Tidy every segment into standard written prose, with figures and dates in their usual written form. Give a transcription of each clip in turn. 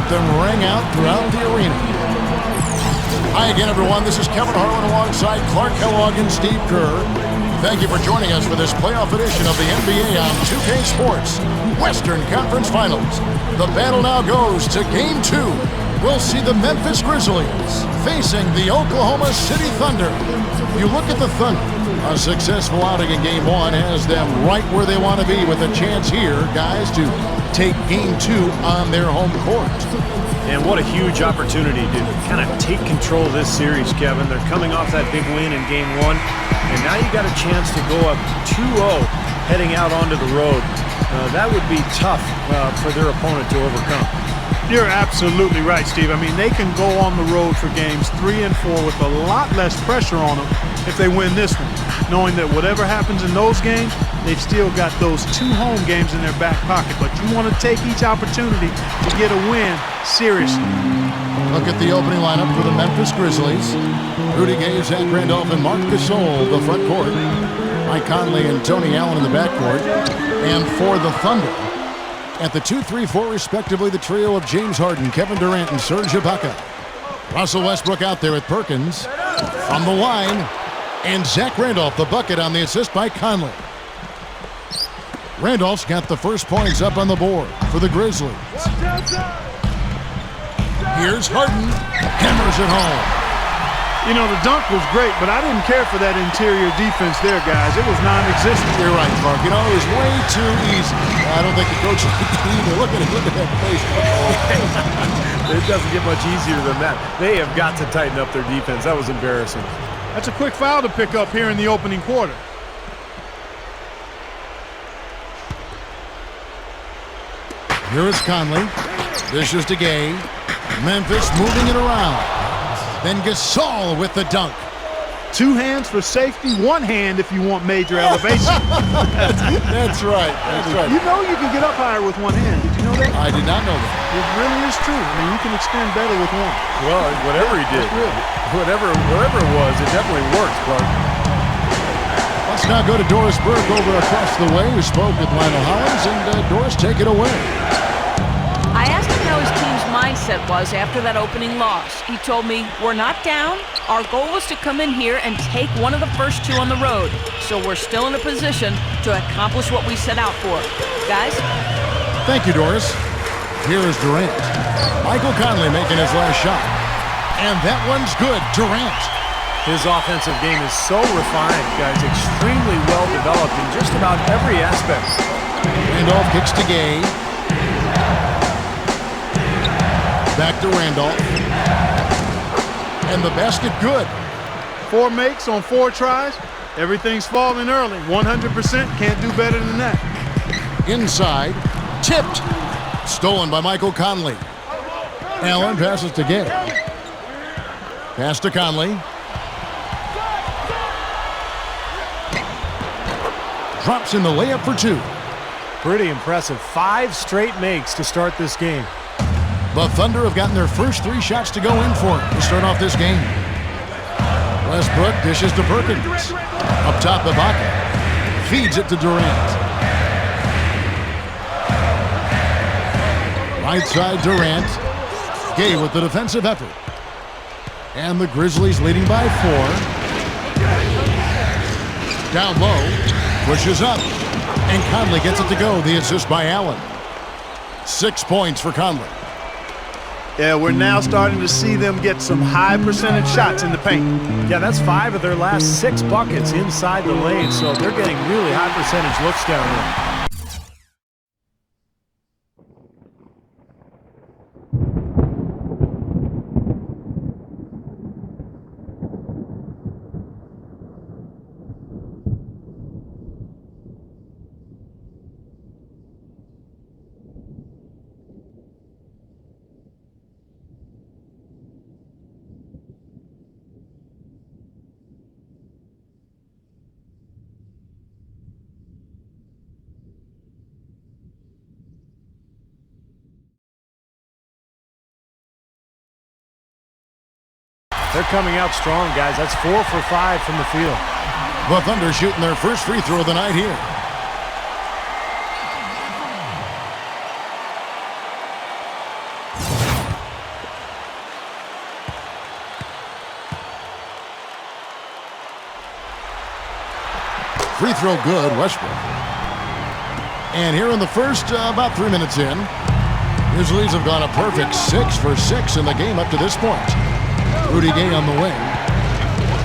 anthem rang out throughout the arena. Hi again, everyone. This is Kevin Harlan alongside Clark Kellogg and Steve Kerr. Thank you for joining us for this playoff edition of the NBA on 2K Sports Western Conference Finals. The battle now goes to Game 2. We'll see the Memphis Grizzlies facing the Oklahoma City Thunder. You look at the Thunder. A successful outing in Game 1 has them right where they want to be with a chance here, guys, to take Game 2 on their home court. And what a huge opportunity to kind of take control of this series, Kevin. They're coming off that big win in Game 1, and now you got a chance to go up 2-0 heading out onto the road. That would be tough for their opponent to overcome. You're absolutely right, Steve. I mean, they can go on the road for games 3 and 4 with a lot less pressure on them if they win this one, knowing that whatever happens in those games, they've still got those 2 home games in their back pocket. But you want to take each opportunity to get a win seriously. Look at the opening lineup for the Memphis Grizzlies. Rudy Gay, Zach Randolph, and Marc Gasol, the front court. Mike Conley and Tony Allen in the backcourt. And for the Thunder, at the 2, 3, 4, respectively, the trio of James Harden, Kevin Durant, and Serge Ibaka. Russell Westbrook out there with Perkins. From the line, and Zach Randolph, the bucket on the assist by Conley. Randolph's got the first points up on the board for the Grizzlies. Here's Harden. Hammers it home. You know, the dunk was great, but I didn't care for that interior defense there, guys. It was non-existent. You're right, Clark. You know, it was way too easy. I don't think the coach either. Look at that face. It doesn't get much easier than that. They have got to tighten up their defense. That was embarrassing. That's a quick foul to pick up here in the opening quarter. Here is Conley. Dishes to Gay. Memphis moving it around. Then Gasol with the dunk. 2 hands for safety, 1 hand if you want major elevation. That's right. That's right. You know you can get up higher with 1 hand. Did you know that? I did not know that. It really is true. I mean, you can extend better with 1. Well, whatever he did, whatever it was, it definitely worked, Clark. Let's now go to Doris Burke over across the way, who spoke with Lionel Hollins, and Doris, take it away. I asked him how his team's mindset was after that opening loss. He told me, we're not down. Our goal was to come in here and take one of the first 2 on the road. So we're still in a position to accomplish what we set out for. Guys? Thank you, Doris. Here is Durant. Michael Conley making his last shot. And that one's good. Durant. His offensive game is so refined, guys. Extremely well developed in just about every aspect. Randolph kicks to Gay. Back to Randolph. And the basket good. 4 makes on 4 tries. Everything's falling early. 100%. Can't do better than that. Inside. Tipped. Stolen by Michael Conley. Allen passes to Gay. Pass to Conley. Drops in the layup for 2. Pretty impressive. 5 straight makes to start this game. The Thunder have gotten their first 3 shots to go in for it to start off this game. Westbrook dishes to Perkins. Up top, Ibaka feeds it to Durant. Right side, Durant. Gay with the defensive effort. And the Grizzlies leading by 4. Down low. Pushes up. And Conley gets it to go. The assist by Allen. 6 points for Conley. Yeah, we're now starting to see them get some high percentage shots in the paint. Yeah, that's 5 of their last 6 buckets inside the lane, so they're getting really high percentage looks down there. They're coming out strong, guys. That's 4 for 5 from the field. The Thunder shooting their first free throw of the night here. Free throw good, Westbrook. And here in the first, about 3 minutes in, Grizzlies have gone a perfect 6 for 6 in the game up to this point. Rudy Gay on the wing.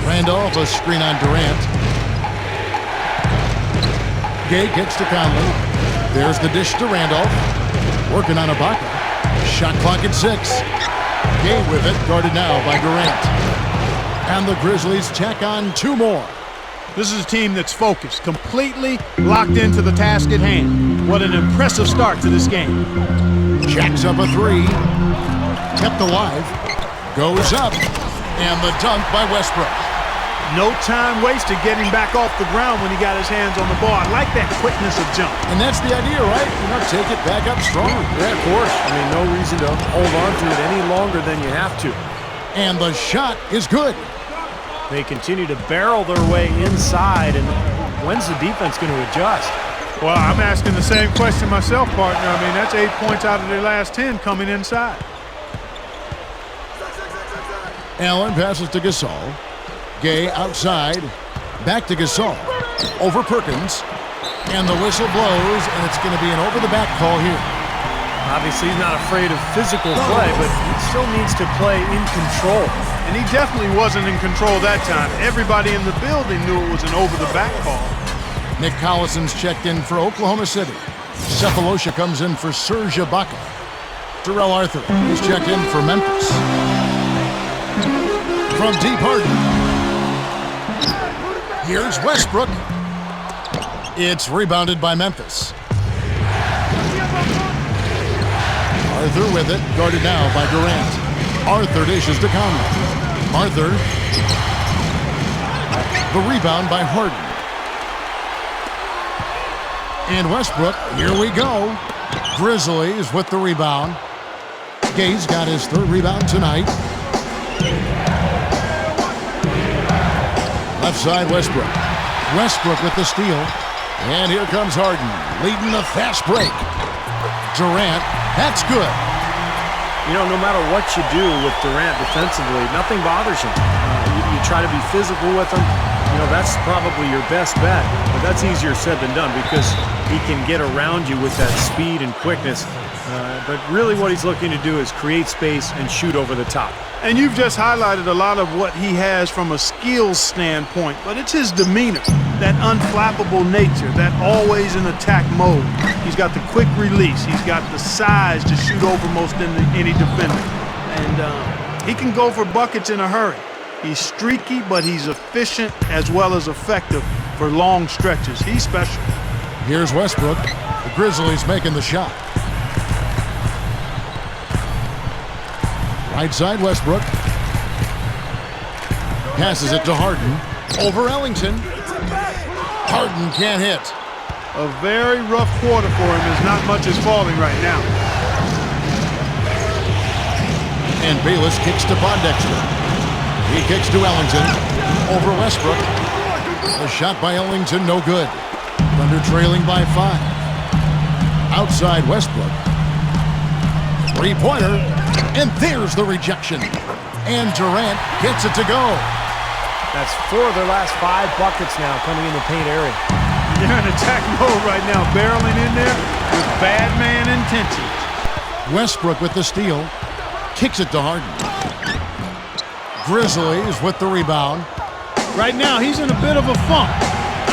Randolph, a screen on Durant. Gay gets to Conley. There's the dish to Randolph. Working on Ibaka. Shot clock at 6. Gay with it, guarded now by Durant. And the Grizzlies tack on 2 more. This is a team that's focused, completely locked into the task at hand. What an impressive start to this game. Jacks up a 3. Kept alive. Goes up. And the dunk by Westbrook. No time wasted getting back off the ground when he got his hands on the ball. I like that quickness of jump. And that's the idea, right? Take it back up strong. Yeah, of course. I mean, no reason to hold on to it any longer than you have to. And the shot is good. They continue to barrel their way inside, and when's the defense going to adjust? Well, I'm asking the same question myself, partner. I mean, that's 8 points out of their last 10 coming inside. Allen passes to Gasol. Gay outside. Back to Gasol. Over Perkins. And the whistle blows, and it's going to be an over-the-back call here. Obviously, he's not afraid of physical play, but he still needs to play in control. And he definitely wasn't in control that time. Everybody in the building knew it was an over-the-back call. Nick Collison's checked in for Oklahoma City. Cephalosha comes in for Serge Ibaka. Terrell Arthur is checked in for Memphis. From deep, Harden. Here's Westbrook. It's rebounded by Memphis. Arthur with it, guarded now by Durant. Arthur dishes to Conley. Arthur. The rebound by Harden. And Westbrook, here we go. Grizzlies with the rebound. Gay's got his 3rd rebound tonight. Left side, Westbrook. Westbrook with the steal. And here comes Harden, leading the fast break. Durant, that's good. You know, no matter what you do with Durant defensively, nothing bothers him. You try to be physical with him. You know, that's probably your best bet. But that's easier said than done because he can get around you with that speed and quickness. But really what he's looking to do is create space and shoot over the top. And you've just highlighted a lot of what he has from a skills standpoint, but it's his demeanor, that unflappable nature, that always in attack mode. He's got the quick release. He's got the size to shoot over most any defender. And he can go for buckets in a hurry. He's streaky, but he's efficient as well as effective for long stretches. He's special. Here's Westbrook. The Grizzlies making the shot. Right side, Westbrook. Passes it to Harden. Over Ellington. Harden can't hit. A very rough quarter for him as not much is falling right now. And Bayless kicks to Pondexter. He kicks to Ellington. Over Westbrook. The shot by Ellington, no good. Thunder trailing by 5. Outside Westbrook. 3-pointer. And there's the rejection. And Durant gets it to go. That's 4 of their last 5 buckets now coming in the paint area. They're in attack mode right now, barreling in there with bad man intentions. Westbrook with the steal. Kicks it to Harden. Grizzlies with the rebound. Right now, he's in a bit of a funk.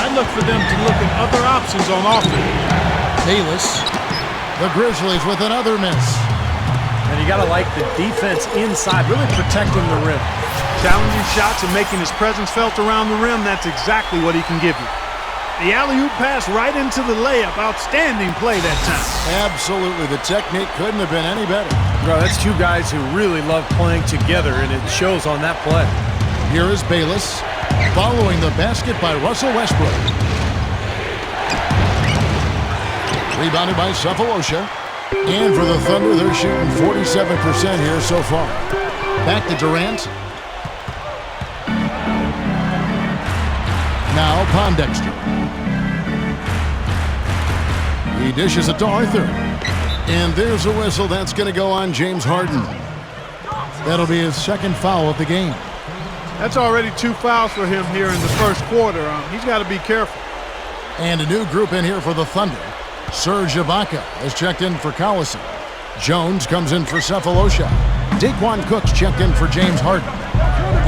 I'd look for them to look at other options on offense. Bayless. The Grizzlies with another miss. And you got to like the defense inside, really protecting the rim. Challenging shots and making his presence felt around the rim, that's exactly what he can give you. The alley-oop pass right into the layup. Outstanding play that time. Absolutely. The technique couldn't have been any better. Bro, that's 2 guys who really love playing together, and it shows on that play. Here is Bayless, following the basket by Russell Westbrook. Rebounded by Cephalosha. And for the Thunder, they're shooting 47% here so far. Back to Durant. Now Pondexter. He dishes it to Arthur. And there's a whistle. That's going to go on James Harden. That'll be his 2nd foul of the game. That's already 2 fouls for him here in the first quarter. He's got to be careful. And a new group in here for the Thunder. Serge Ibaka is checked in for Collison. Jones comes in for Cephalosha. Daquan Cook's checked in for James Harden.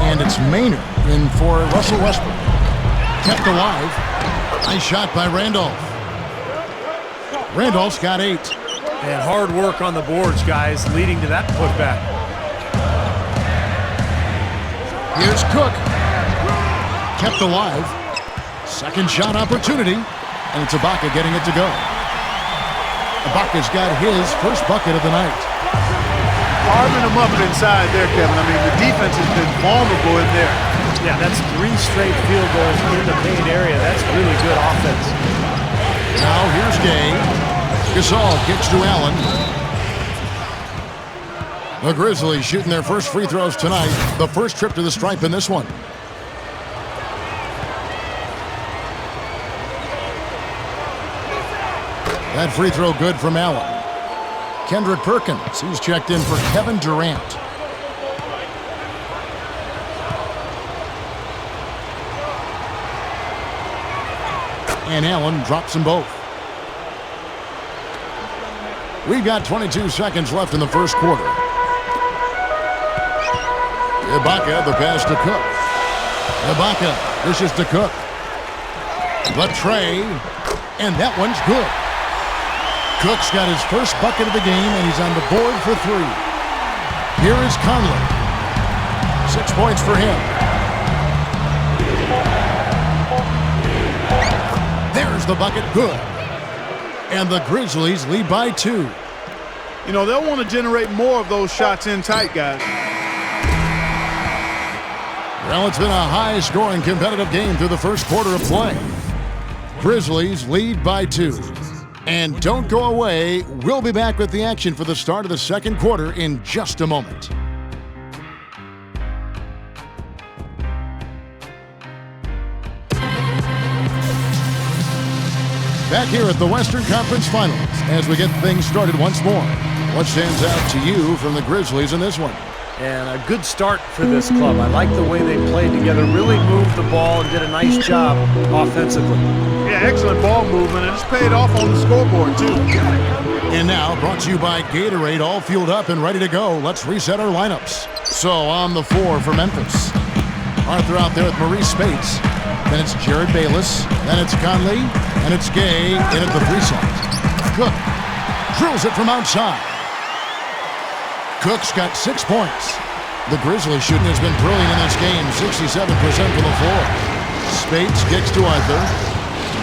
And it's Maynard in for Russell Westbrook. Kept alive. Nice shot by Randolph. Randolph's got 8. And hard work on the boards, guys, leading to that putback. Here's Cook. Kept alive. Second shot opportunity. And it's Ibaka getting it to go. Ibaka's got his first bucket of the night. Carving them up inside there, Kevin. I mean, the defense has been vulnerable in there. Yeah, that's 3 straight field goals in the paint area. That's really good offense. Now here's Gay. Gasol kicks to Allen. The Grizzlies shooting their first free throws tonight. The first trip to the stripe in this one. That free throw good from Allen. Kendrick Perkins, he's checked in for Kevin Durant. And Allen drops them both. We've got 22 seconds left in the first quarter. Ibaka, the pass to Cook. Ibaka, dishes to Cook. The tray, and that one's good. Cook's got his first bucket of the game, and he's on the board for 3. Here is Conley. 6 points for him. There's the bucket, good. And the Grizzlies lead by 2. You know, they'll want to generate more of those shots in tight, guys. Well, it's been a high-scoring competitive game through the first quarter of play. Grizzlies lead by 2. And don't go away. We'll be back with the action for the start of the second quarter in just a moment. Back here at the Western Conference Finals as we get things started once more. What stands out to you from the Grizzlies in this one? And a good start for this club. I like the way they played together, really moved the ball and did a nice job offensively. Yeah, excellent ball movement, and it's paid off on the scoreboard, too. And now, brought to you by Gatorade, all fueled up and ready to go. Let's reset our lineups. So, on the floor for Memphis. Arthur out there with Maurice Spates. Then it's Jared Bayless. Then it's Conley. And it's Gay in at the 3 side. Cook drills it from outside. Cook's got 6 points. The Grizzlies shooting has been brilliant in this game, 67% from the floor. Spates kicks to Arthur.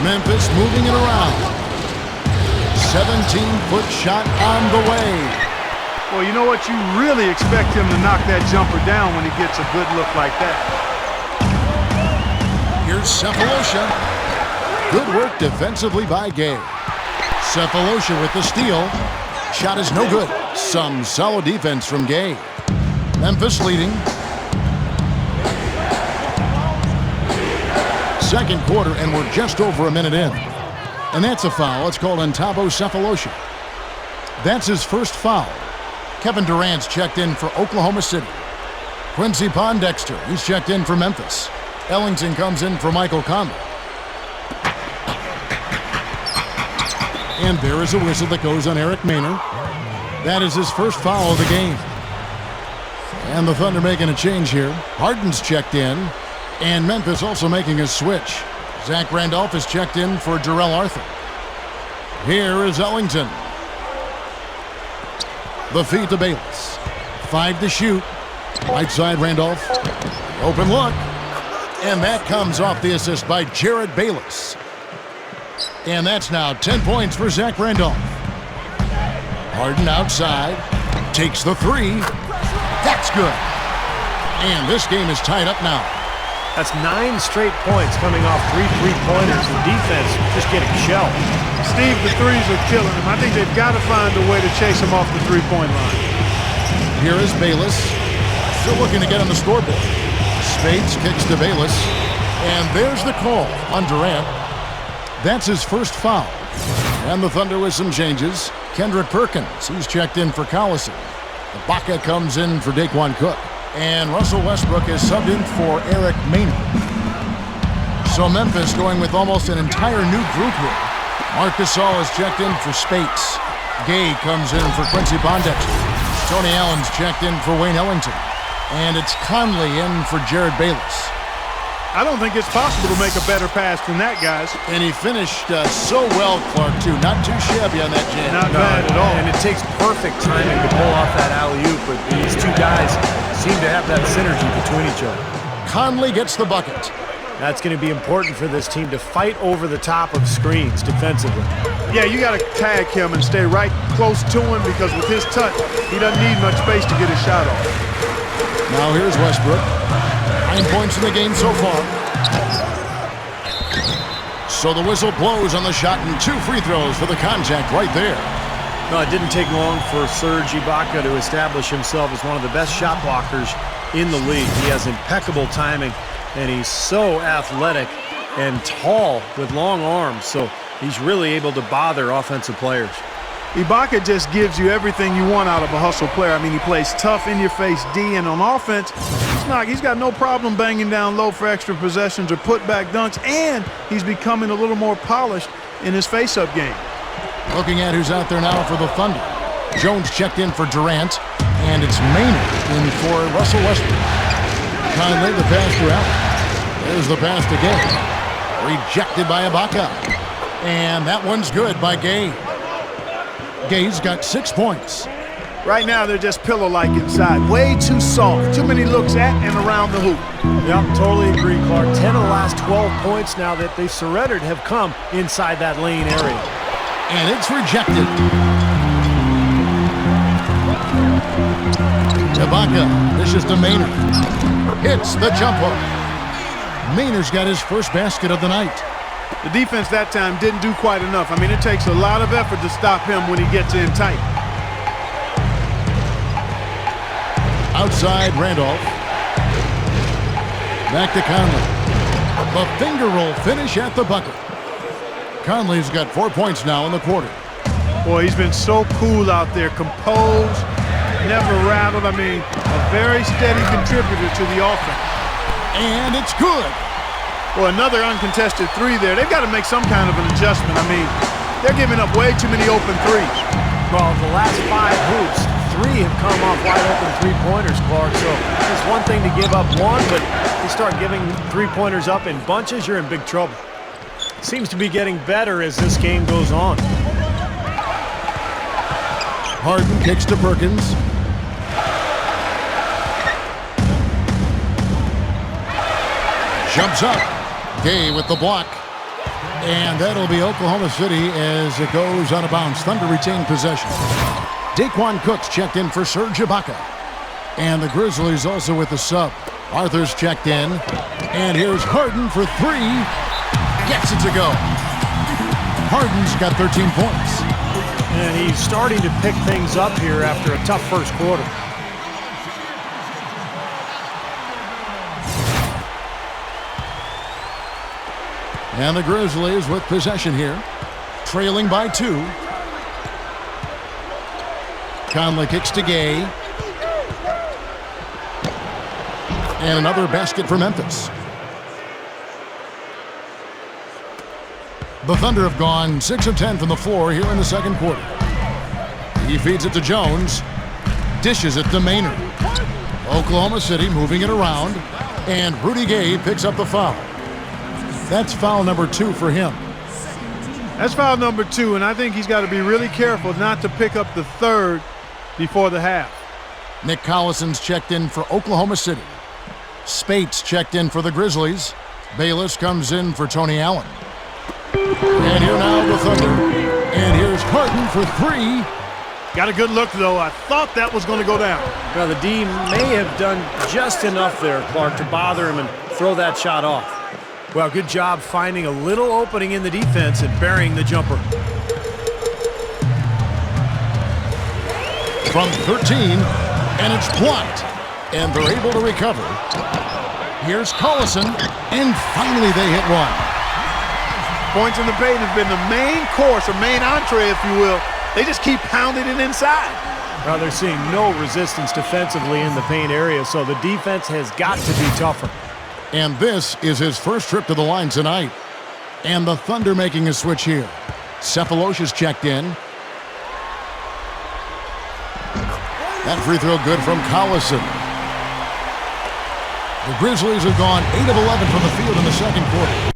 Memphis moving it around. 17-foot shot on the way. Well, you know what? You really expect him to knock that jumper down when he gets a good look like that. Here's Cephalosha. Good work defensively by Gay. Cephalosha with the steal. Shot is no good. Some solid defense from Gay. Memphis leading. Second quarter, and we're just over a minute in. And that's a foul. It's called on Thabo Cephalosha. That's his first foul. Kevin Durant's checked in for Oklahoma City. Quincy Pondexter, he's checked in for Memphis. Ellington comes in for Michael Conley. And there is a whistle that goes on Eric Maynard. That is his first foul of the game. And the Thunder making a change here. Harden's checked in. And Memphis also making a switch. Zach Randolph is checked in for Jarrell Arthur. Here is Ellington. The feed to Bayless. 5 to shoot. Right side Randolph. Open look. And that comes off the assist by Jared Bayless. And that's now 10 points for Zach Randolph. Harden outside. Takes the 3. That's good. And this game is tied up now. That's 9 straight points coming off 3 3-pointers. The defense just getting shelled. Steve, the threes are killing him. I think they've got to find a way to chase him off the three-point line. Here is Bayless. Still looking to get on the scoreboard. Spates kicks to Bayless. And there's the call on Durant. That's his first foul. And the Thunder with some changes. Kendrick Perkins, he's checked in for Collison. Ibaka comes in for Daquan Cook. And Russell Westbrook is subbed in for Eric Maynard. So Memphis going with almost an entire new group here. Marc Gasol is checked in for Spates. Gay comes in for Quincy Pondexter. Tony Allen's checked in for Wayne Ellington. And it's Conley in for Jared Bayless. I don't think it's possible to make a better pass than that, guys. And he finished so well, Clark, too. Not too shabby on that jam. Not bad at all. And it takes perfect timing to pull off that alley-oop, but these two guys seem to have that synergy between each other. Conley gets the bucket. That's going to be important for this team to fight over the top of screens defensively. Yeah, you got to tag him and stay right close to him because with his touch, he doesn't need much space to get his shot off. Now here's Westbrook. 9 points in the game so far. So the whistle blows on the shot and 2 free throws for the contact right there. No, it didn't take long for Serge Ibaka to establish himself as one of the best shot blockers in the league. He has impeccable timing, and he's so athletic and tall with long arms, so he's really able to bother offensive players. Ibaka just gives you everything you want out of a hustle player. I mean, he plays tough, in-your-face D, and on offense, he's got no problem banging down low for extra possessions or put-back dunks, and he's becoming a little more polished in his face-up game. Looking at who's out there now for the Thunder. Jones checked in for Durant, and it's Maynard in for Russell Westbrook. Conley, the pass to Allen. There's the pass to Gay. Rejected by Ibaka. And that one's good by Gay. Gay's got 6 points. Right now, they're just pillow-like inside. Way too soft. Too many looks at and around the hoop. Yep, totally agree, Clark. 10 of the last 12 points now that they've surrendered have come inside that lane area. And it's rejected. Ibaka, this is to Maynard. Hits the jumper. Maynard's got his first basket of the night. The defense that time didn't do quite enough. I mean, it takes a lot of effort to stop him when he gets in tight. Outside, Randolph. Back to Conley. The finger roll finish at the bucket. Conley's got 4 points now in the quarter. Boy, he's been so cool out there, composed, never rattled. I mean, a very steady contributor to the offense. And it's good. Well, another uncontested 3 there. They've got to make some kind of an adjustment. I mean, they're giving up way too many open 3s. Well, the last 5 hoops, 3 have come off wide open 3-pointers, Clark. So it's one thing to give up one, but you start giving 3-pointers up in bunches, you're in big trouble. Seems to be getting better as this game goes on. Harden kicks to Perkins. Jumps up. Gay with the block. And that'll be Oklahoma City as it goes out of bounds. Thunder retain possession. Daquan Cook's checked in for Serge Ibaka. And the Grizzlies also with the sub. Arthur's checked in. And here's Harden for 3. Gets it to go. Harden's got 13 points. And he's starting to pick things up here after a tough first quarter. And the Grizzlies with possession here. Trailing by 2. Conley kicks to Gay. And another basket for Memphis. The Thunder have gone 6 of 10 from the floor here in the second quarter. He feeds it to Jones. Dishes it to Maynard. Oklahoma City moving it around. And Rudy Gay picks up the foul. That's foul number 2 for him. That's foul number 2, and I think he's got to be really careful not to pick up the 3rd before the half. Nick Collison's checked in for Oklahoma City. Spates checked in for the Grizzlies. Bayless comes in for Tony Allen. And here now the Thunder. And here's Harden for 3. Got a good look, though. I thought that was going to go down. Now, the D may have done just enough there, Clark, to bother him and throw that shot off. Well, good job finding a little opening in the defense and burying the jumper. From 13, and it's blocked. And they're able to recover. Here's Collison, and finally they hit one. Points in the paint have been the main course, or main entree, if you will. They just keep pounding it inside. Well, they're seeing no resistance defensively in the paint area, so the defense has got to be tougher. And this is his first trip to the line tonight. And the Thunder making a switch here. Cephalosha's checked in. That free throw good from Collison. The Grizzlies have gone 8 of 11 from the field in the second quarter.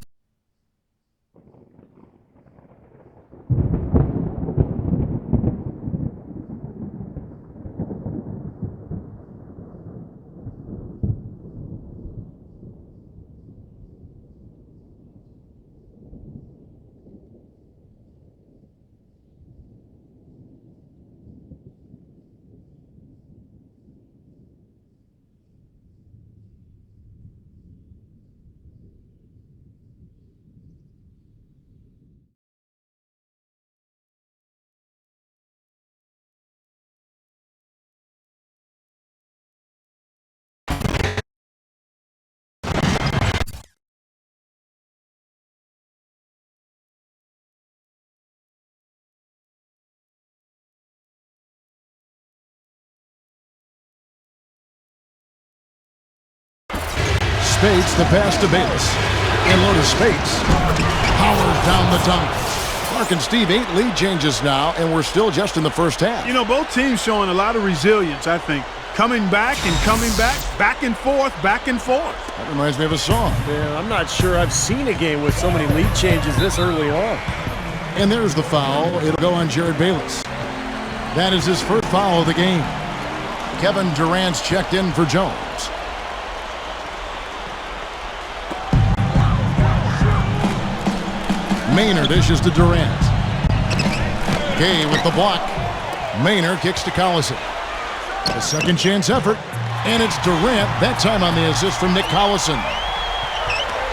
Spates, the pass to Bayless. In low to Spates. Powers down the dunk. Clark and Steve, 8 lead changes now, and we're still just in the first half. You know, both teams showing a lot of resilience, I think. Coming back and coming back and forth, back and forth. That reminds me of a song. Yeah, I'm not sure I've seen a game with so many lead changes this early on. And there's the foul. It'll go on Jared Bayless. That is his first foul of the game. Kevin Durant's checked in for Jones. Maynard dishes to Durant. Gay with the block. Maynard kicks to Collison. A second chance effort. And it's Durant, that time on the assist from Nick Collison.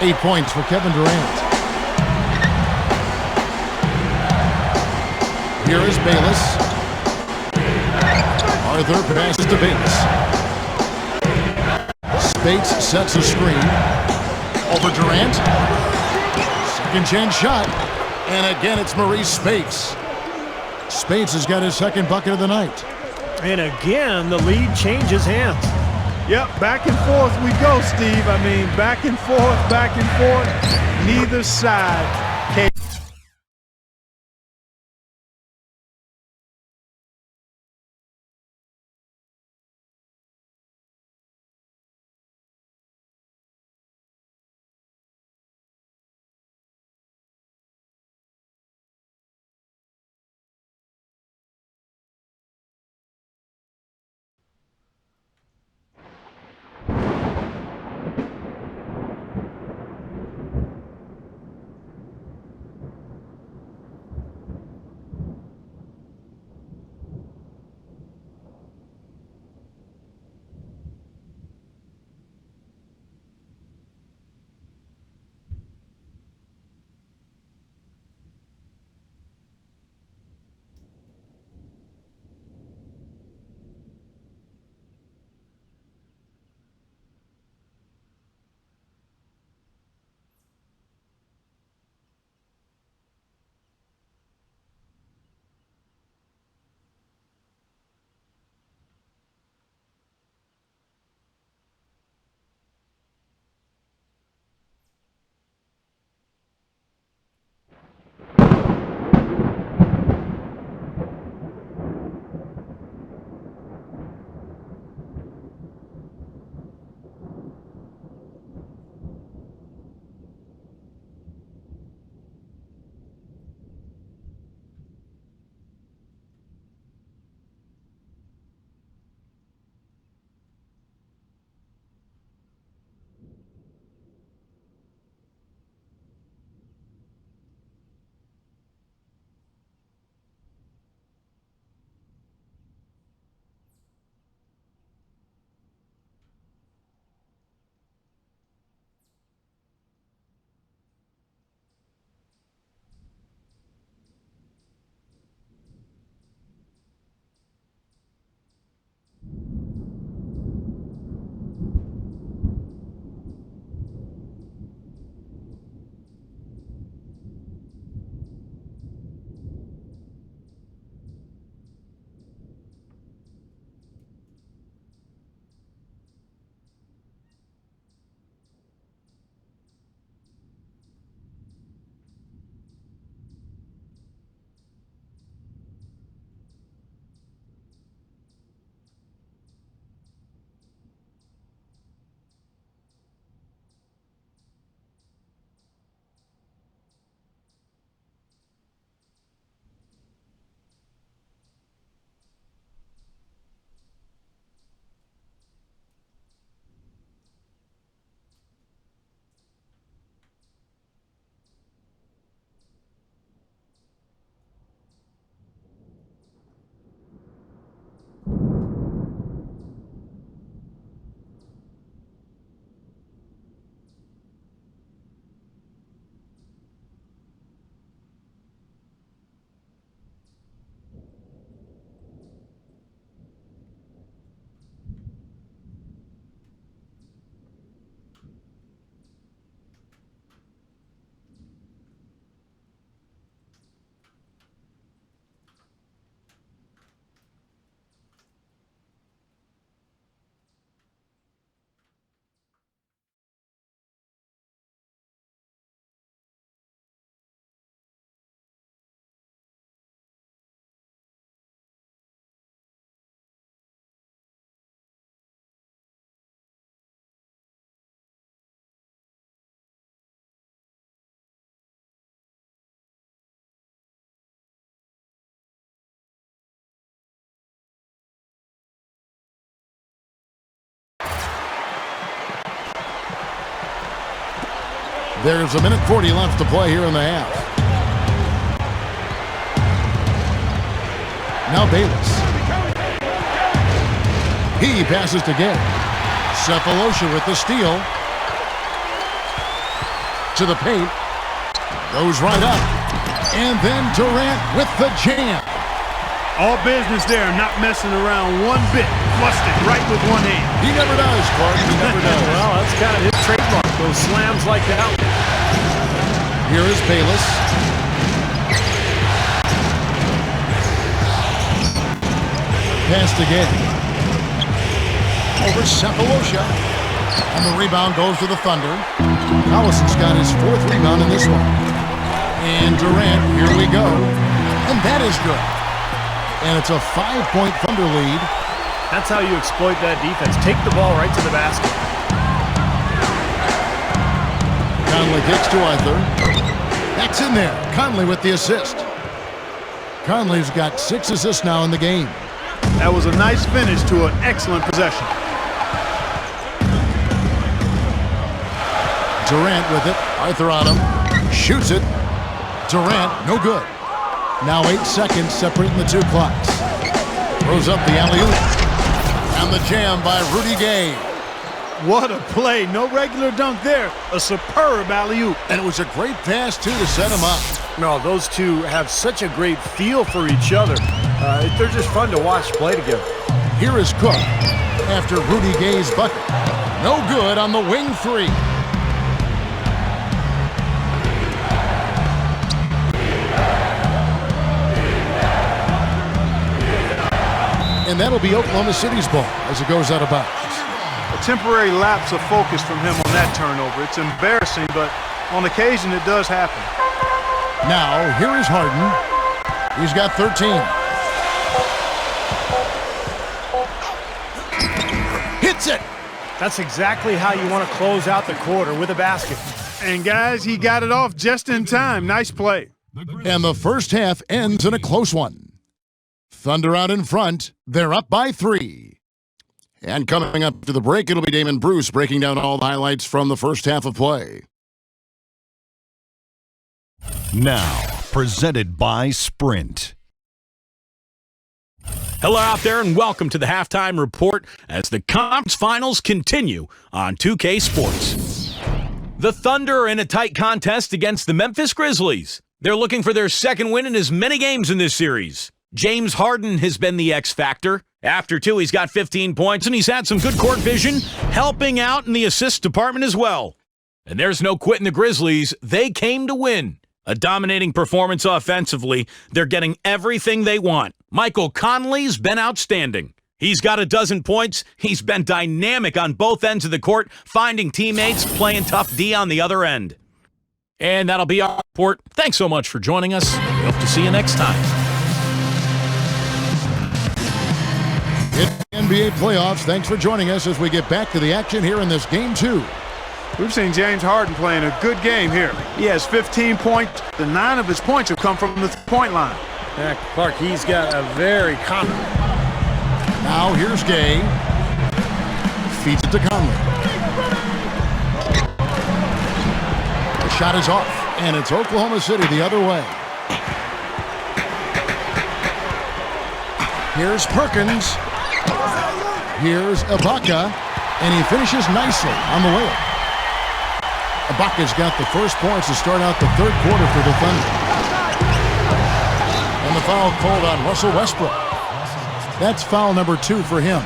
8 points for Kevin Durant. Here is Bayless. Arthur passes to Bayless. Spates sets a screen. Over Durant. Second chance shot. And again, it's Maurice Spates. Spates has got his second bucket of the night. And again, the lead changes hands. Yep, back and forth we go, Steve. I mean, back and forth. Neither side can. There's a minute 40 left to play here in the half. Now Bayless. He passes to Gay. Cephalosha with the steal. To the paint. Goes right up. And then Durant with the jam. All business there, not messing around one bit. Flushed it right with one hand. He never does, Clark. He never does. Well, that's kind of his trademark, those slams like that. Here is Bayless. Pass to Gay. Over Cephalosha. And the rebound goes to the Thunder. Collison's got his 4th rebound in this one. And Durant, here we go. And that is good. And it's a 5-point Thunder lead. That's how you exploit that defense. Take the ball right to the basket. Conley kicks to Arthur. That's in there. Conley with the assist. Conley's got 6 assists now in the game. That was a nice finish to an excellent possession. Durant with it. Arthur on him. Shoots it. Durant, no good. Now 8 seconds separating the two clocks. Throws up the alley-oop. And the jam by Rudy Gay. What a play. No regular dunk there. A superb alley-oop. And it was a great pass, too, to set him up. No, those two have such a great feel for each other. They're just fun to watch play together. Here is Cook after Rudy Gay's bucket. No good on the wing 3. And that'll be Oklahoma City's ball as it goes out of bounds. A temporary lapse of focus from him on that turnover. It's embarrassing, but on occasion it does happen. Now, here is Harden. He's got 13. Hits it! That's exactly how you want to close out the quarter, with a basket. And guys, he got it off just in time. Nice play. And the first half ends in a close one. Thunder out in front. They're up by 3. And coming up to the break, it'll be Damon Bruce breaking down all the highlights from the first half of play. Now, presented by Sprint. Hello out there and welcome to the Halftime Report as the conference finals continue on 2K Sports. The Thunder are in a tight contest against the Memphis Grizzlies. They're looking for their second win in as many games in this series. James Harden has been the X factor. After 2, he's got 15 points, and he's had some good court vision, helping out in the assist department as well. And there's no quitting the Grizzlies. They came to win. A dominating performance offensively. They're getting everything they want. Michael Conley's been outstanding. He's got 12 points. He's been dynamic on both ends of the court, finding teammates, playing tough D on the other end. And that'll be our report. Thanks so much for joining us. We hope to see you next time. It's the NBA playoffs. Thanks for joining us as we get back to the action here in this Game 2. We've seen James Harden playing a good game here. He has 15 points. 9 of his points have come from the three-point line. Yeah, Clark, he's got a very confident. Now here's Gay. Feeds it to Conley. The shot is off, and it's Oklahoma City the other way. Here's Perkins. Here's Ibaka, and he finishes nicely on the layup. Ibaka's got the first points to start out the third quarter for the Thunder. And the foul called on Russell Westbrook. That's foul number 2 for him.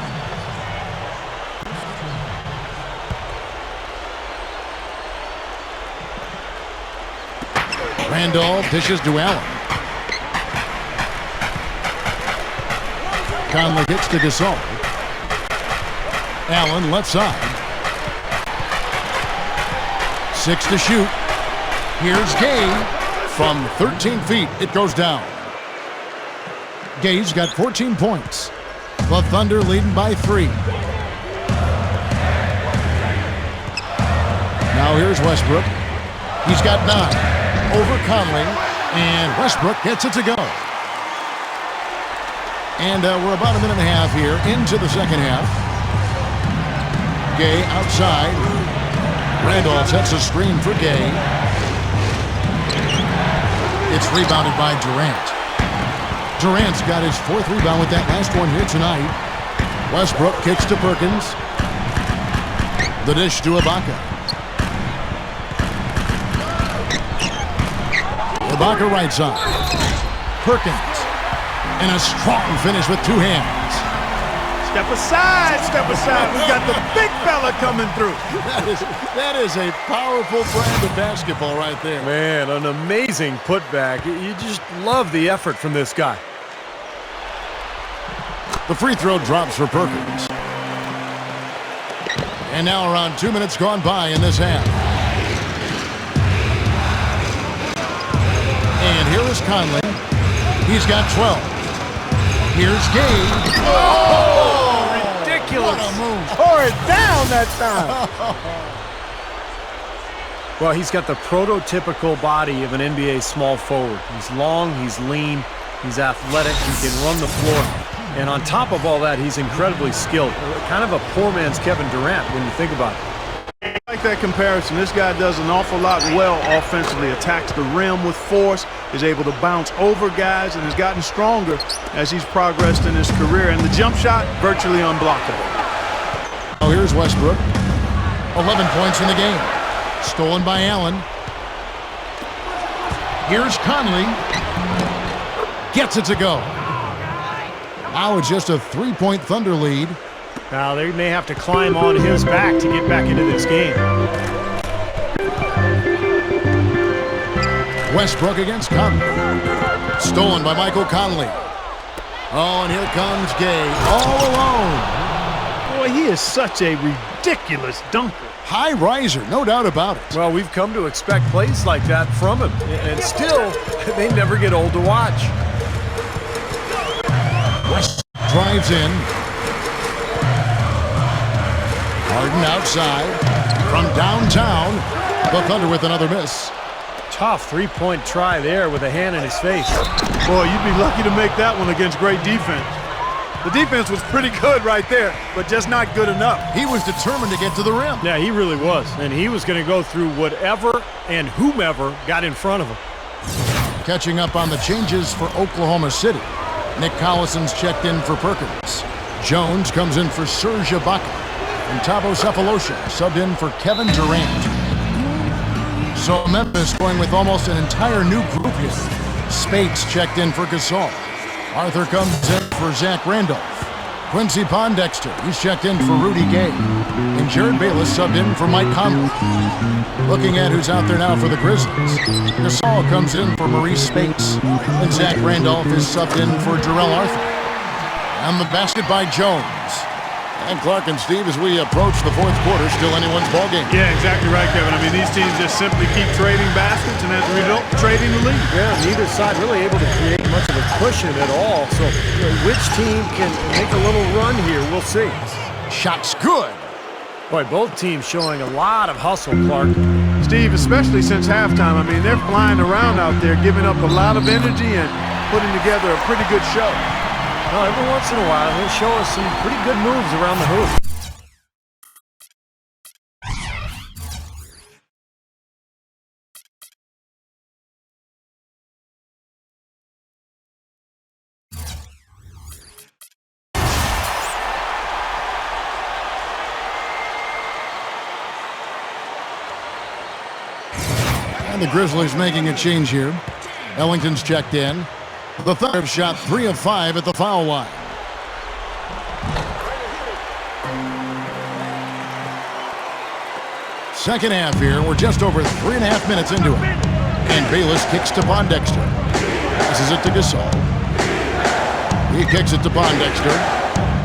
Randolph dishes to Allen. Conley gets to Gasol. Allen left side. 6 to shoot. Here's Gay. From 13 feet, it goes down. Gay's got 14 points. The Thunder leading by 3. Now here's Westbrook. He's got 9. Over Conley. And Westbrook gets it to go. And we're about a minute and a half here into the second half. Gay outside. Randolph sets a screen for Gay. It's rebounded by Durant. Durant's got his 4th rebound with that last one here tonight. Westbrook kicks to Perkins. The dish to Ibaka. Ibaka right side. Perkins. And a strong finish with 2 hands. Step aside, step aside. We got the big fella coming through. That is a powerful brand of basketball right there. Man, an amazing putback. You just love the effort from this guy. The free throw drops for Perkins. And now around 2 minutes gone by in this half. And here is Conley. He's got 12. Here's Gay. Oh, ridiculous. What a move. Tore it down that time. Well, he's got the prototypical body of an NBA small forward. He's long, he's lean, he's athletic, he can run the floor. And on top of all that, he's incredibly skilled. Kind of a poor man's Kevin Durant when you think about it. I like that comparison. This guy does an awful lot well offensively. Attacks the rim with force, is able to bounce over guys, and has gotten stronger as he's progressed in his career. And the jump shot, virtually unblockable. Oh, here's Westbrook. 11 points in the game. Stolen by Allen. Here's Conley. Gets it to go. Now it's just a 3-point Thunder lead. Now they may have to climb on his back to get back into this game. Westbrook against Conley. Stolen by Michael Conley. Oh, and here comes Gay. All alone. Boy, he is such a ridiculous dunker. High riser, no doubt about it. Well, we've come to expect plays like that from him. And still, they never get old to watch. West drives in. Harden outside. From downtown. The Thunder with another miss. Tough three-point try there with a hand in his face. Boy, you'd be lucky to make that one against great defense. The defense was pretty good right there, but just not good enough. He was determined to get to the rim. Yeah, he really was. And he was going to go through whatever and whomever got in front of him. Catching up on the changes for Oklahoma City. Nick Collison's checked in for Perkins. Jones comes in for Serge Ibaka. And Thabo Sefolosha subbed in for Kevin Durant. So Memphis going with almost an entire new group here. Spates checked in for Gasol. Arthur comes in for Zach Randolph. Quincy Pondexter, he's checked in for Rudy Gay. And Jared Bayless subbed in for Mike Conley. Looking at who's out there now for the Grizzlies. Gasol comes in for Maurice Spates. And Zach Randolph is subbed in for Jarrell Arthur. And the basket by Jones. And Clark and Steve, as we approach the fourth quarter, still anyone's ballgame. Yeah, exactly right, Kevin. I mean, these teams just simply keep trading baskets, and as a result, trading the lead. Yeah, neither side really able to create much of a cushion at all. So, which team can make a little run here? We'll see. Shot's good. Boy, both teams showing a lot of hustle, Clark. Steve, especially since halftime, I mean, they're flying around out there, giving up a lot of energy and putting together a pretty good show. Well, every once in a while, he'll show us some pretty good moves around the hoop. And the Grizzlies making a change here. Ellington's checked in. The Thunder have shot 3 of 5 at the foul line. Second half here. We're just over 3.5 minutes into it. And Bayless kicks to Pondexter. Passes it to Gasol. He kicks it to Pondexter.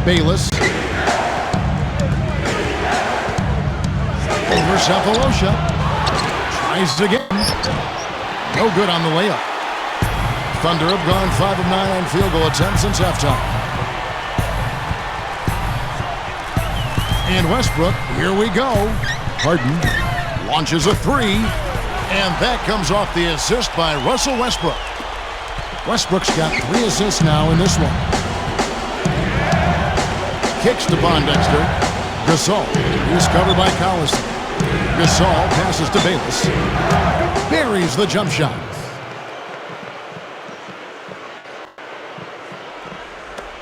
Bayless. Over Sefolosha. Tries again. No good on the layup. Thunder have gone 5 of 9 on field goal attempts since halftime. And Westbrook, here we go. Harden launches a 3, and that comes off the assist by Russell Westbrook. Westbrook's got 3 assists now in this one. Kicks to Pondexter. Gasol, he's covered by Collison. Gasol passes to Bayless. Buries the jump shot.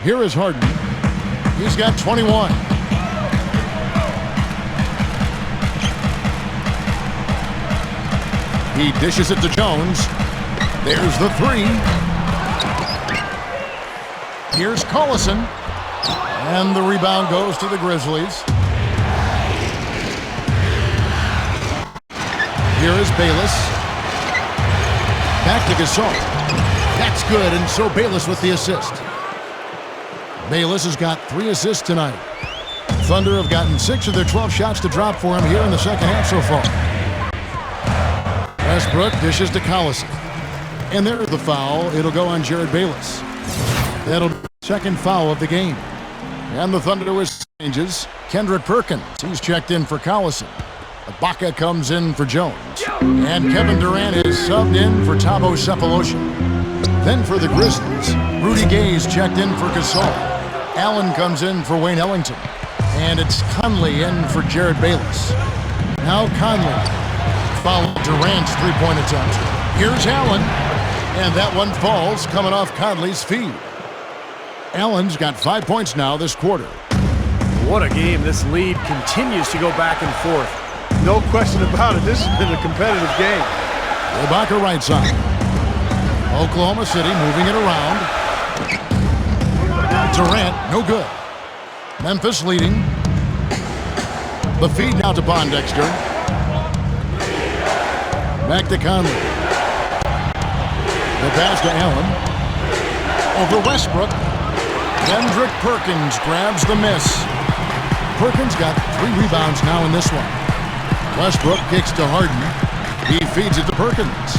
Here is Harden. He's got 21. He dishes it to Jones. There's the three. Here's Collison. And the rebound goes to the Grizzlies. Here is Bayless. Back to Gasol. That's good, and so Bayless with the assist. Bayless has got 3 assists tonight. Thunder have gotten 6 of their 12 shots to drop for him here in the second half so far. Westbrook dishes to Collison. And there's the foul. It'll go on Jared Bayless. That'll be the second foul of the game. And the Thunder with changes. Kendrick Perkins, he's checked in for Collison. Ibaka comes in for Jones. And Kevin Durant is subbed in for Thabo Sefolosha. Then for the Grizzlies, Rudy Gay's checked in for Gasol. Allen comes in for Wayne Ellington. And it's Conley in for Jared Bayless. Now Conley followed Durant's three-point attempt. Here's Allen. And that one falls coming off Conley's feed. Allen's got 5 points now this quarter. What a game. This lead continues to go back and forth. No question about it. This has been a competitive game. Ibaka right side. Oklahoma City moving it around. Durant, no good. Memphis leading. The feed now to Bondexter. Back to Conley. The pass to Allen. Over Westbrook. Kendrick Perkins grabs the miss. Perkins got 3 rebounds now in this one. Westbrook kicks to Harden. He feeds it to Perkins.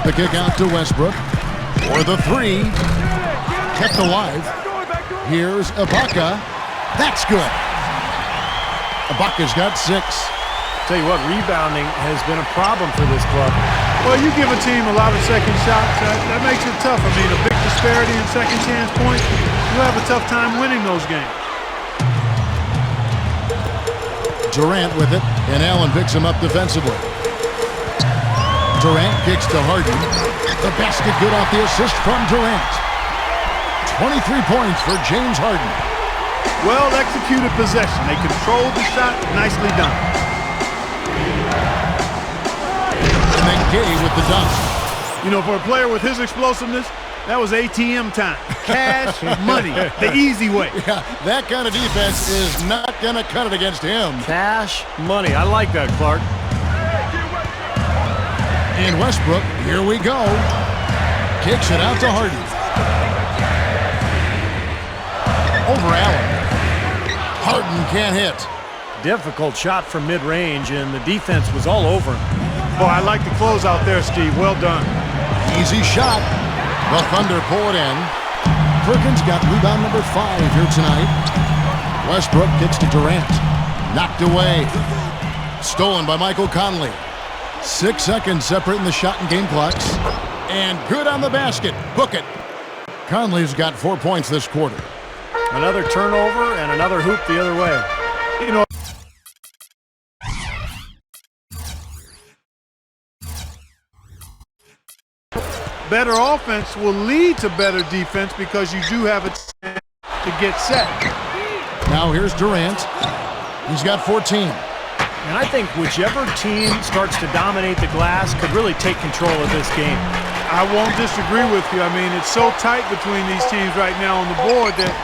The kick out to Westbrook. For the 3. Kept alive. Here's Ibaka. That's good. Ibaka's got 6. Tell you what, rebounding has been a problem for this club. Well, you give a team a lot of second shots, that makes it tough. I mean, a big disparity in second chance points, you have a tough time winning those games. Durant with it, and Allen picks him up defensively. Durant kicks to Harden. The basket good off the assist from Durant. 23 points for James Harden. Well-executed possession. They controlled the shot. Nicely done. And then Gay with the dunk. You know, for a player with his explosiveness, that was ATM time. Cash money, the easy way. Yeah, that kind of defense is not going to cut it against him. Cash money. I like that, Clark. And Westbrook, here we go. Kicks it out to Harden. Over Allen. Harden can't hit. Difficult shot from mid-range, and the defense was all over him. Boy, I like the close out there, Steve. Well done. Easy shot. The Thunder pull it in. Perkins got rebound number 5 here tonight. Westbrook kicks to Durant. Knocked away. Stolen by Michael Conley. 6 seconds separating the shot and game clocks. And good on the basket. Book it. Conley's got 4 points this quarter. Another turnover and another hoop the other way. You know, better offense will lead to better defense because you do have a chance to get set. Now here's Durant. He's got 14. And I think whichever team starts to dominate the glass could really take control of this game. I won't disagree with you. I mean, it's so tight between these teams right now on the board that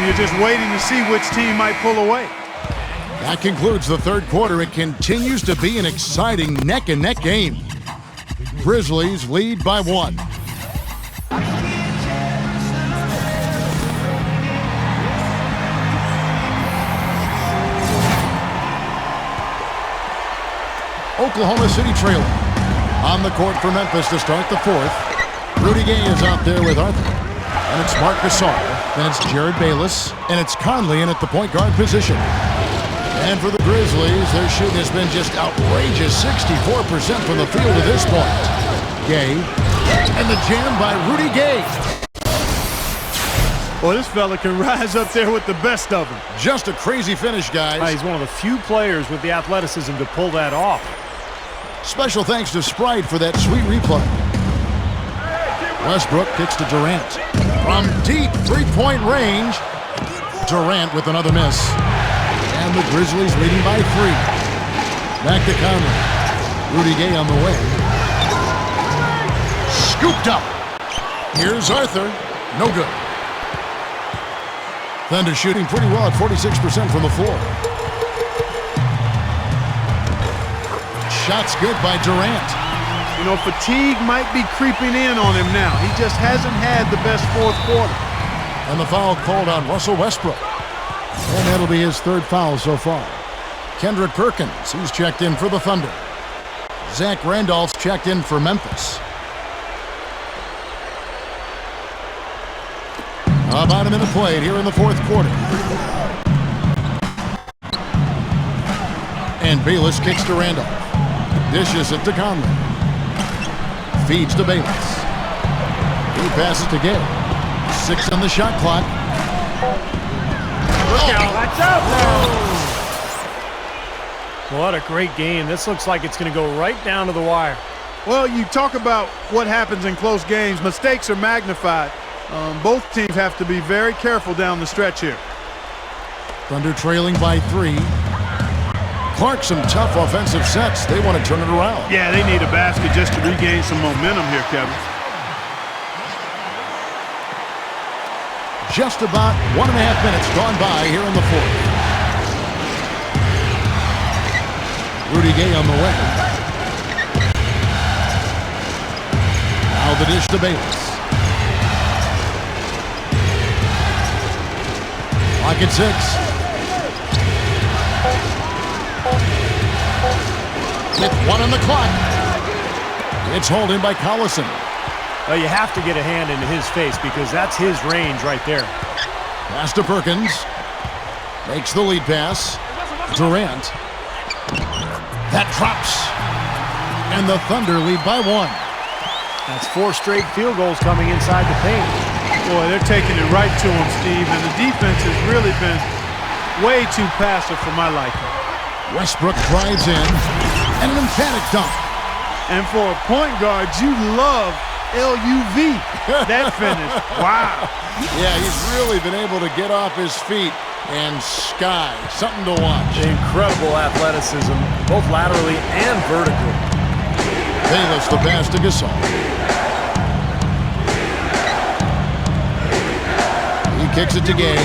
you're just waiting to see which team might pull away. That concludes the third quarter. It continues to be an exciting neck-and-neck game. Grizzlies lead by 1. Oklahoma City trailing. On the court for Memphis to start the 4th. Rudy Gay is out there with Arthur. And it's Marc Gasol. Then it's Jared Bayless. And it's Conley in at the point guard position. And for the Grizzlies, their shooting has been just outrageous. 64% from the field to this point. Gay. And the jam by Rudy Gay. Well, this fella can rise up there with the best of them. Just a crazy finish, guys. He's one of the few players with the athleticism to pull that off. Special thanks to Sprite for that sweet replay. Westbrook kicks to Durant. From deep three-point range, Durant with another miss. And the Grizzlies leading by 3. Back to Conley. Rudy Gay on the way. Scooped up. Here's Arthur. No good. Thunder shooting pretty well at 46% from the floor. Shots good by Durant. You know, fatigue might be creeping in on him now. He just hasn't had the best fourth quarter. And the foul called on Russell Westbrook. And that'll be his 3rd foul so far. Kendrick Perkins, he's checked in for the Thunder. Zach Randolph's checked in for Memphis. About a minute played here in the 4th quarter. And Bayless kicks to Randolph. Dishes it to Conley. Feeds to Bayless. He passes to Gay. 6 on the shot clock. Look out. That's out now. What a great game. This looks like it's going to go right down to the wire. Well, you talk about what happens in close games. Mistakes are magnified. Both teams have to be very careful down the stretch here. Thunder trailing by 3. Clark, some tough offensive sets. They want to turn it around. Yeah, they need a basket just to regain some momentum here, Kevin. Just about 1.5 minutes gone by here in the 4th. Rudy Gay on the way. Now the dish to Bayless. Clock at 6. With 1 on the clock. It's holding by Collison. Well, you have to get a hand into his face because that's his range right there. Pass to Perkins. Makes the lead pass. Durant. That drops. And the Thunder lead by 1. That's 4 straight field goals coming inside the paint. Boy, they're taking it right to him, Steve, and the defense has really been way too passive for my liking. Westbrook drives in, and an emphatic dunk. And for a point guard, you love LUV, that finish. Wow. Yeah, he's really been able to get off his feet and sky. Something to watch. Incredible athleticism, both laterally and vertically. Bayless the pass to Gasol. He kicks it to Gay.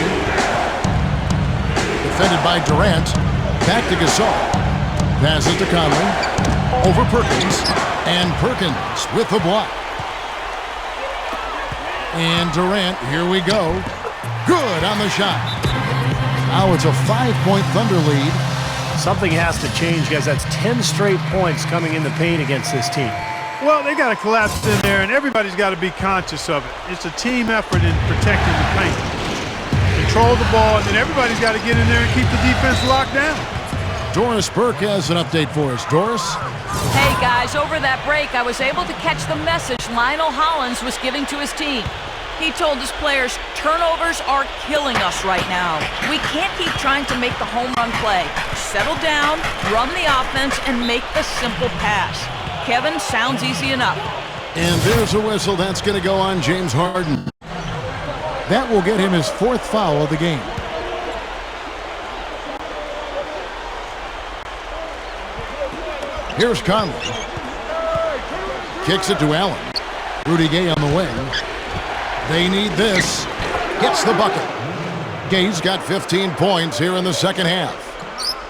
Defended by Durant. Back to Gasol. Passes to Conley. Over Perkins. And Perkins with the block. And Durant, here we go. Good on the shot. Now it's a 5-point Thunder lead. Something has to change, guys. That's 10 straight points coming in the paint against this team. Well, they got to collapse in there, and everybody's got to be conscious of it. It's a team effort in protecting the paint. Control the ball, and then everybody's got to get in there and keep the defense locked down. Doris Burke has an update for us. Doris? Hey, guys, over that break, I was able to catch the message Lionel Hollins was giving to his team. He told his players, turnovers are killing us right now. We can't keep trying to make the home run play. Settle down, run the offense, and make the simple pass. Kevin, sounds easy enough. And there's a whistle. That's going to go on James Harden. That will get him his 4th foul of the game. Here's Conley. Kicks it to Allen. Rudy Gay on the wing. They need this. Gets the bucket. Gay's got 15 points here in the second half.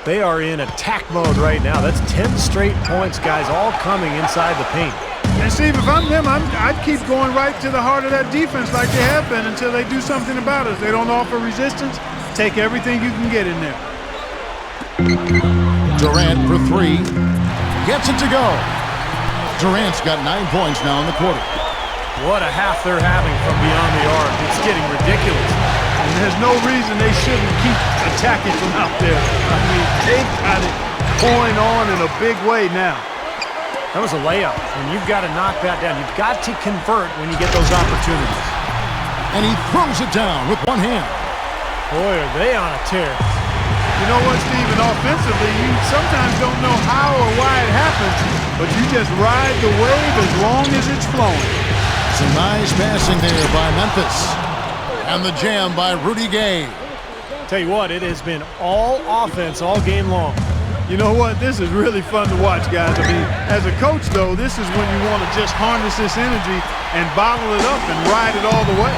They are in attack mode right now. That's 10 straight points, guys, all coming inside the paint. And Steve, if I'm them, I'd keep going right to the heart of that defense like they have been until they do something about it. If they don't offer resistance, take everything you can get in there. Durant for 3. Gets it to go. Durant's got 9 points now in the quarter. What a half they're having from beyond the arc. It's getting ridiculous. And there's no reason they shouldn't keep attacking from out there. I mean, they've got it pouring on in a big way now. That was a layup, and you've got to knock that down. You've got to convert when you get those opportunities. and he throws it down with one hand. Boy, are they on a tear. You know what, Steven? Offensively, you sometimes don't know how or why it happens, but you just ride the wave as long as it's flowing. Some nice passing there by Memphis. And the jam by Rudy Gay. Tell you what, it has been all offense all game long. You know what? This is really fun to watch, guys. I mean, as a coach, though, this is when you want to just harness this energy and bottle it up and ride it all the way.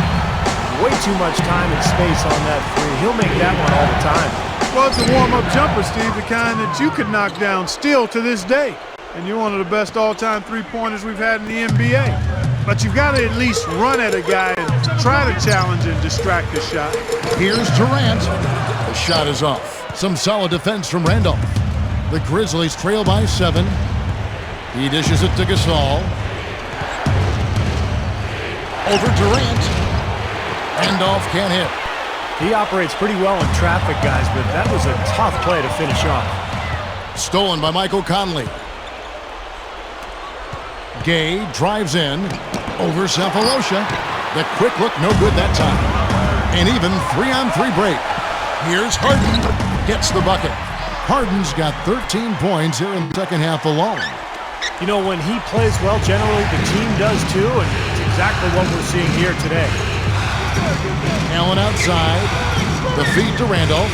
Way too much time and space on that three. He'll make that one all the time. Well, it's a warm-up jumper, Steve, the kind that you could knock down still to this day. And you're one of the best all-time three-pointers we've had in the NBA. But you've got to at least run at a guy and try to challenge and distract the shot. Here's Durant. The shot is off. Some solid defense from Randolph. The Grizzlies trail by 7. He dishes it to Gasol. Over Durant. Randolph can't hit. He operates pretty well in traffic, guys, but that was a tough play to finish off. Stolen by Michael Conley. Gay drives in. Over Cephalosha. The quick look, no good that time. And even 3-on-3 break. Here's Harden. Gets the bucket. Harden's got 13 points here in the second half alone. You know, when he plays well, generally the team does too, and it's exactly what we're seeing here today. Allen outside. The feed to Randolph.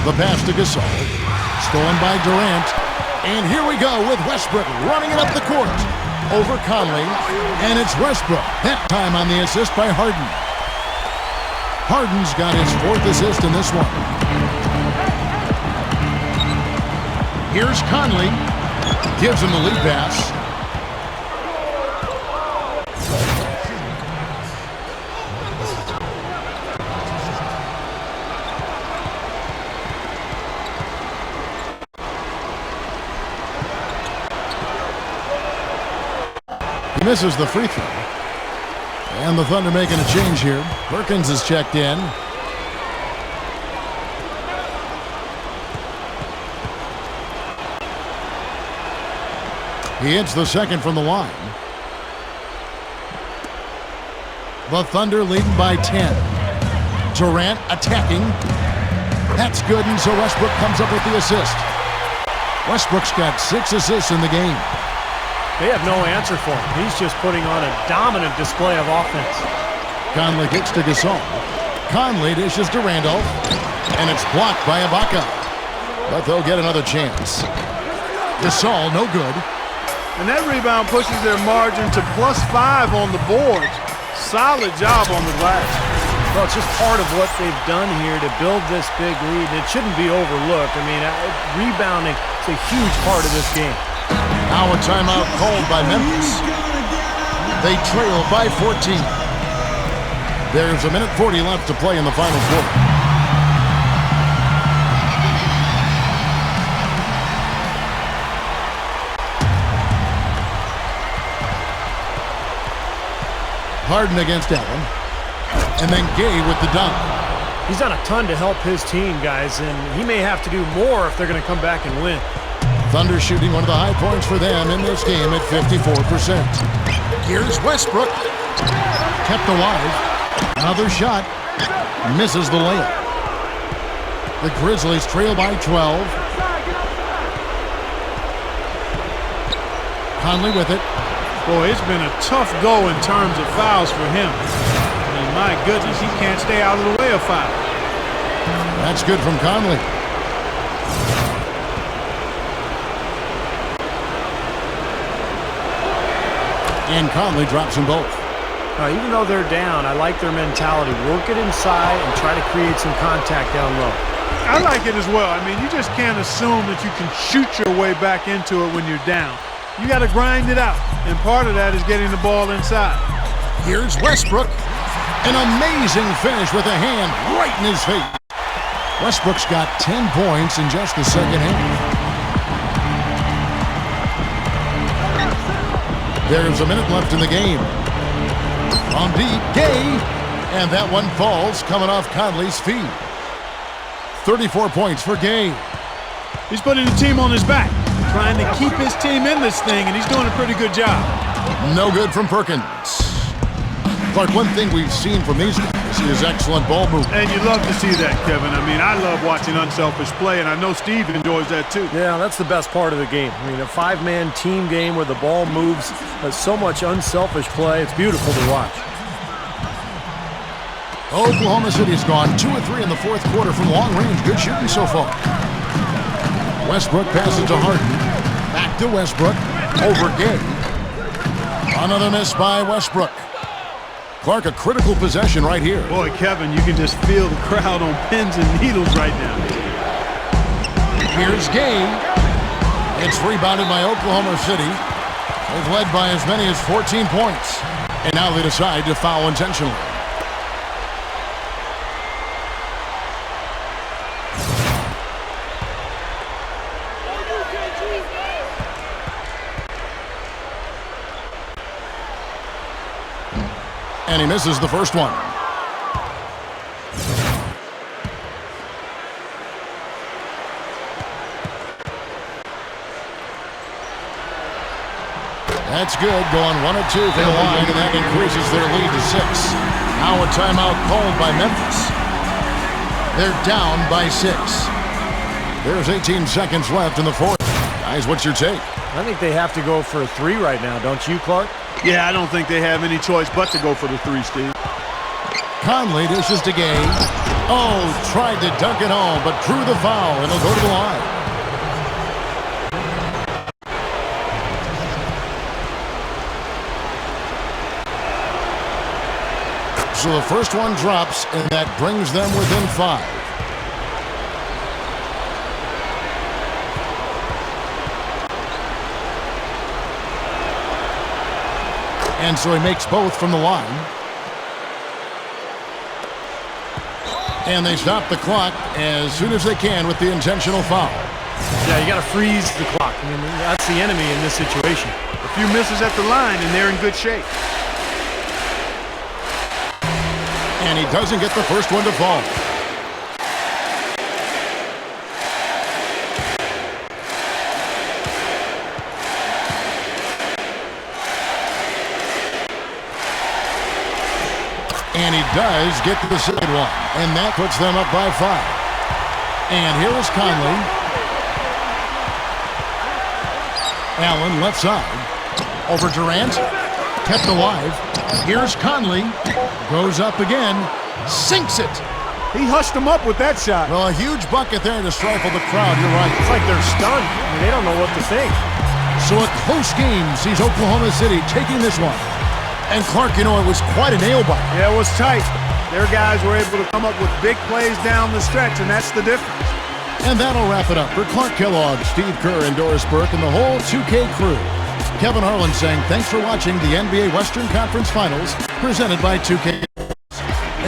The pass to Gasol. Stolen by Durant. And here we go with Westbrook running it up the court. Over Conley. And it's Westbrook. That time on the assist by Harden. Harden's got his 4th assist in this one. Here's Conley. Gives him the lead pass. He misses the free throw. And the Thunder making a change here. Perkins is checked in. He hits the second from the line. The Thunder leading by 10. Durant attacking. That's good, and so Westbrook comes up with the assist. Westbrook's got 6 assists in the game. They have no answer for him. He's just putting on a dominant display of offense. Conley kicks to Gasol. Conley dishes to Randolph. And it's blocked by Ibaka. But they'll get another chance. Gasol, no good. And that rebound pushes their margin to +5 on the boards. Solid job on the glass. Well, it's just part of what they've done here to build this big lead, and it shouldn't be overlooked. I mean, rebounding is a huge part of this game. Now a timeout called by Memphis. They trail by 14. There's 1:40 left to play in the final quarter. Harden against Allen. And then Gay with the dunk. He's done a ton to help his team, guys, and he may have to do more if they're going to come back and win. Thunder shooting one of the high points for them in this game at 54%. Here's Westbrook. Kept alive. Another shot. Misses the layup. The Grizzlies trail by 12. Conley with it. Boy, it's been a tough go in terms of fouls for him. I mean, my goodness, he can't stay out of the way of foul. That's good from Conley. And Conley drops them both. Even though they're down, I like their mentality. Work it inside and try to create some contact down low. I like it as well. I mean, you just can't assume that you can shoot your way back into it when you're down. You got to grind it out, and part of that is getting the ball inside. Here's Westbrook. An amazing finish with a hand right in his face. Westbrook's got 10 points in just the second half. There's a minute left in the game. On deep, Gay. And that one falls, coming off Conley's feet. 34 points for Gay. He's putting the team on his back, trying to keep his team in this thing, and he's doing a pretty good job. No good from Perkins. Clark, one thing we've seen from these guys is excellent ball movement. And you love to see that, Kevin. I mean, I love watching unselfish play, and I know Steve enjoys that too. Yeah, that's the best part of the game. I mean, a five-man team game where the ball moves, so much unselfish play. It's beautiful to watch. Oklahoma City's gone 2 of 3 in the fourth quarter from long range. Good shooting so far. Westbrook passes to Harden. Back to Westbrook. Over Gay. Another miss by Westbrook. Clark, a critical possession right here. Boy, Kevin, you can just feel the crowd on pins and needles right now. Here's Gay. It's rebounded by Oklahoma City. They've led by as many as 14 points. And now they decide to foul intentionally. And he misses the first one. That's good, going 1 of 2 from the line, and that increases their lead to 6. Now a timeout called by Memphis. They're down by 6. There's 18 seconds left in the fourth. Guys, what's your take? I think they have to go for a 3 right now, don't you, Clark? Yeah, I don't think they have any choice but to go for the 3, Steve. Conley dishes to Gay. Oh, tried to dunk it home, but drew the foul, and he'll go to the line. So the first one drops, and that brings them within 5. And so he makes both from the line. And they stop the clock as soon as they can with the intentional foul. Yeah, you got to freeze the clock. I mean, that's the enemy in this situation. A few misses at the line, and they're in good shape. And he doesn't get the first one to fall. And he does get to the second one. And that puts them up by 5. And here is Conley. Allen left side. Over Durant. Kept alive. Here's Conley. Goes up again. Sinks it. He hushed him up with that shot. Well, a huge bucket there to stifle the crowd. You're right. It's like they're stunned. I mean, they don't know what to think. So a close game sees Oklahoma City taking this one. And Clark, you know, it was quite a nail-biter. Yeah, it was tight. Their guys were able to come up with big plays down the stretch, and that's the difference. And that'll wrap it up for Clark Kellogg, Steve Kerr, and Doris Burke, and the whole 2K crew. Kevin Harlan saying thanks for watching the NBA Western Conference Finals presented by 2K.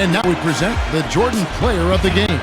And now we present the Jordan Player of the Game.